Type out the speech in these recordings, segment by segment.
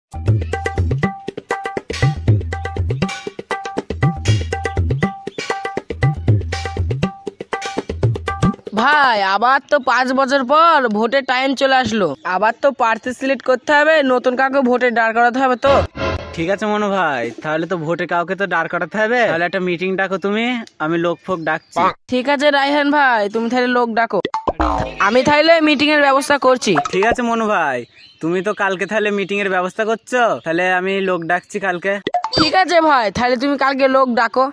ভাই আবার তো 5 বছর পর ভোটের টাইম চলে আসলো, আবার তো প্রার্থী সিলেক্ট করতে হবে, নতুন কাউকে ভোটে দাঁড় করাতে হবে। তো ঠিক আছে মনু ভাই, তাহলে তো ভোটে কাউকে তো দাঁড় করাতে হবে। তাহলে একটা মিটিং ডাকো তুমি, আমি লোক ফোক ডাকছি। ঠিক আছে রায়হান ভাই, তুমি তাহলে লোক ডাকো, আমি তাহলে মিটিং এর ব্যবস্থা করছি। ঠিক আছে মনু ভাই, তুমি তো কালকে তাহলে মিটিং এর ব্যবস্থা করছো, তাহলে আমি লোক ডাকছি কালকে। ঠিক আছে ভাই, তাহলে তুমি কালকে লোক ডাকো।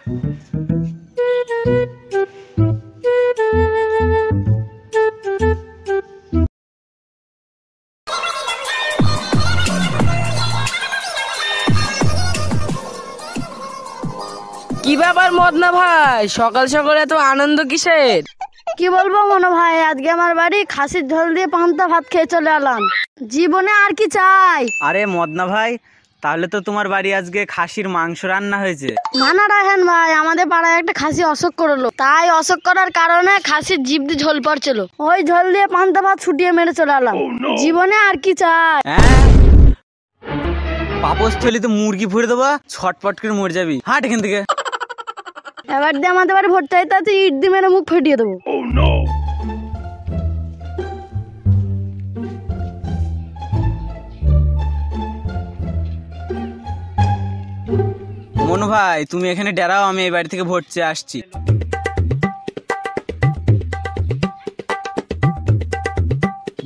কি ব্যাপার মদনা ভাই, সকাল সকাল এত আনন্দ কিসের? কি বলবো মনে ভাই, আজকে আমার বাড়ি খাসির ঝোল দিয়ে পান্তা ভাত খেয়ে চলে এলাম। জীবনে আর কি চাই? আরে মদনা ভাই, তাহলে তো তোমার বাড়ি আজকে খাসির মাংস রান্না হয়েছে। না না রাহেন ভাই, আমাদের পাড়ায় একটা খাসি অসুখ করলো, তাই অসুখ করার কারণে খাসির জিভ দিয়ে ঝোল পড়ছিল, ওই ঝোল দিয়ে পান্তা ভাত ছুটিয়ে মেরে চলে এলাম। জীবনে আর কি চাই? হ্যাঁ, পাপস্থলি তো মুরগি ফুড়ে দেবো, ছটপট করে মরে যাবি, হাট এখান থেকে। এবার দিয়ে আমাদের বাড়ি ভোট চাইতে আছে, ইট দিয়ে মেরে মুখ ফেটিয়ে দেবো। মনু ভাই তুমি এখানে ডেরাও, আমি এই বাড়ি থেকে ভোট চেয়ে আসছি।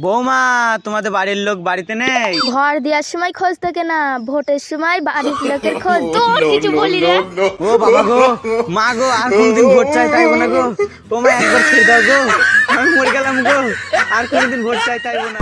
বৌমা, তোমাদের বাড়ির লোক বাড়িতে নেই? ঘর দেওয়ার সময় খোঁজ থাকে না, ভোটের সময় বাড়ির লোকের খোঁজ। তোর কিছু বলি রে? ও বাবা গো, মা গো, আর কোনদিন ভোট চাইবো না গো। ও মা, একবার ছেড়ে দাও গো, আমি মরে গেলাম গো, আর কোনদিন ভোট চাইবো না।